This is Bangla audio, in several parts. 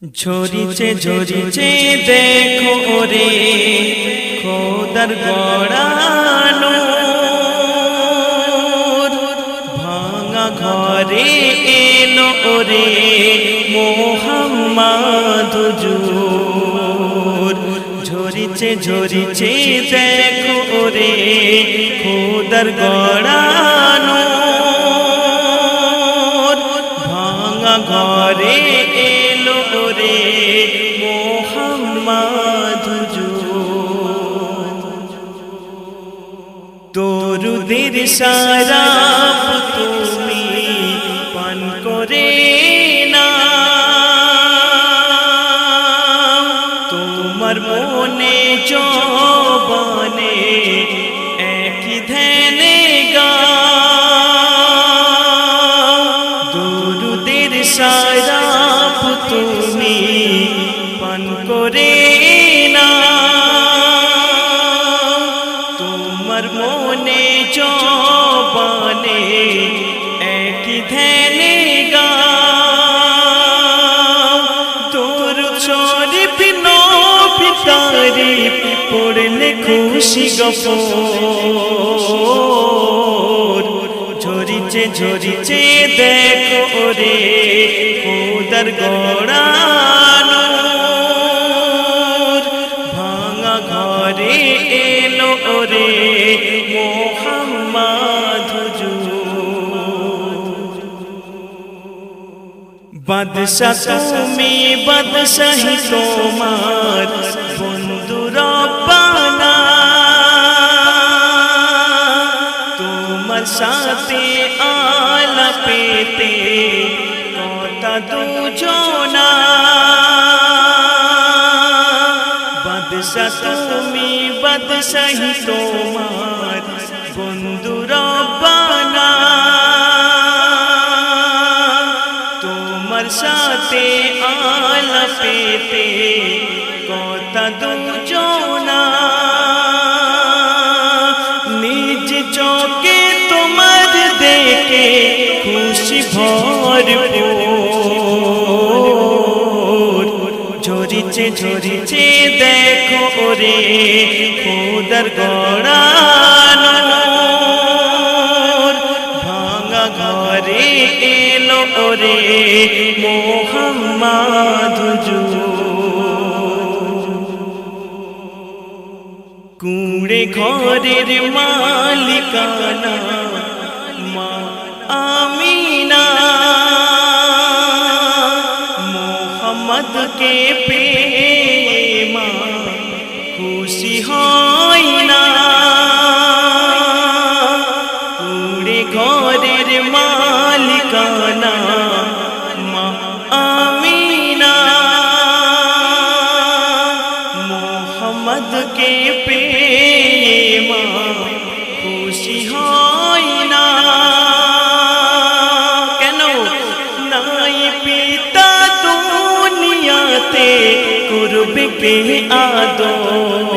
ঝরিছে ঝরিছে দেখো রে খোদার গড়ানো ভাঙা ঘরে এলো রে মোহাম্মদ হুজুর। ঝরিছে ঝরিছে দেখো রে খোদার গড়ানো ভাঙা ঘরে এলো রে মোহাম্মদ হুজুর। দরুদের শরাব তুমি পান করে না, তোমার মনে জবানে একই ধ্যানে গাও। দরুদের শরাব তুমি পান করে না, তোমার মনে জবানে একই ধ্যানে গাও। দরুদ শরীফ নবী তারিফ পড়লে খুশি গফুর। ঝরিছে ঝরিছে দেখো রে খোদার গড়ানো ভাঙা ঘরে এলো রে মোহাম্মদ হুজুর। বাদশাহ তুমি বাদশাহী তোমার বন্ধু রব্বানা, তোমার সাথে আলাপেতে কথা দুজনা। বাদশাহ তুমি বাদশাহী তোমার বন্ধু রব্বানা, তোমার সাথে আলাপেতে কথা দুজনা। নিজ চোখে তোমার দেখে খুশি ভরপুর। ঝরিছে ঝরিছে দেখো রে খোদার গড়ানো ভাঙা ঘরে এলো রে মোহাম্মদ হুজুর। কুঁড়ে ঘরের মালিকানা মা আমিনা, মোহাম্মদকে পেয়ে মা খুশি হয় না। কুঁড়ে ঘরের মালিকানা মা আমিনা, মোহাম্মদকে পেয়ে মা খুশি হয় না। কেন? নাই পিতা দুনিয়াতে করবে কে আদর।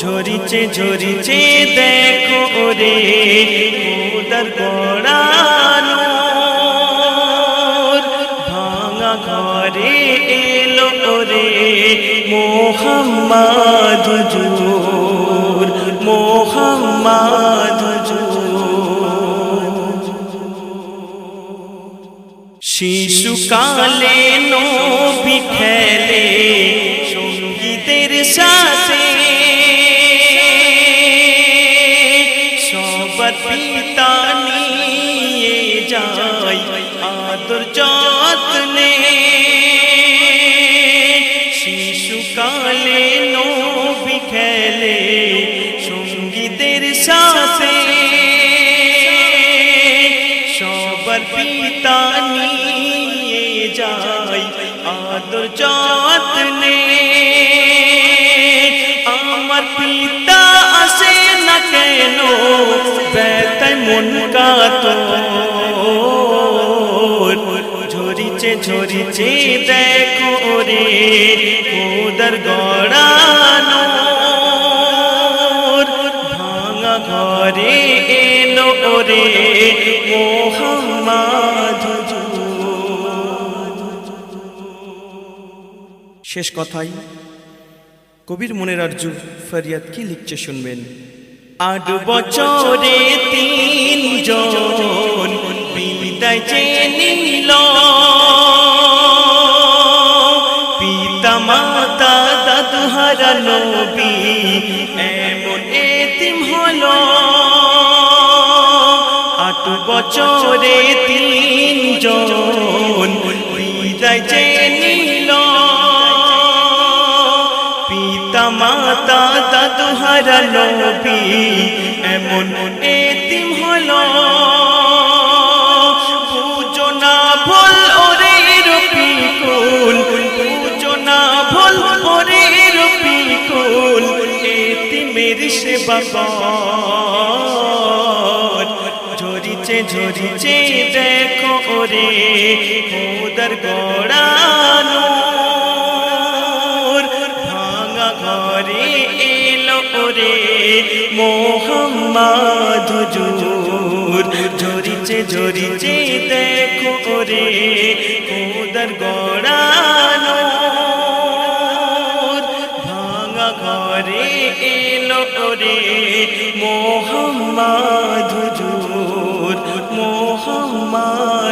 ঝরিছে ঝরিছে দেখো রে খোদার গড়ানো ভাঙা ঘরে এলো রে মোহাম্মদ হুজুর মোহাম্মদ হুজুর। শিশুকালে নবী খেলে সঙ্গীতের সাথে, সবার পিতা নিয়ে যায় আদর যত্নে। শিশুকালে নবী খেলে সঙ্গীতের সাথে, সবার পিতা নিয়ে যায় আদর যত্নে। আমার পিতা আসে না কেন ব্যথায় মন কাতর। ঝরিছে ঝরিছে দেখো রে খোদার গড়ানো ভাঙা ঘরে এলো রে মোহাম্মদ হুজুর। শেষ কথায় কবির মনের আরজু ফরিয়াদ কি লিখছে শুনবেন। 8 বছরে 3 জন বিদায় চেয়ে নিল, পিতা মাতা দাদু হারা নবী এমন এতিম হলো। 8 বছরে 3 জন বিদায় চেয়ে নিল, পিতা মাতা দাদু হারা নবী এমন এতিম হলো। বুঝো না ভুল ওরে রফিকুল, বুঝো না ভুল ওরে রফিকুল, এতিমের সেবা কর। ঝরিছে ঝরিছে দেখো ওরে খোদার গড়ানো, ভাঙা ঘরে এলো ওরে মোহাম্মদ হুজুর। ঝরিছে ঝরিছে দেখো ওরে খোদার গড়ানো, ভাঙা ঘরে এলো ওরে মোহাম্মদ হুজুর, মোহাম্মদ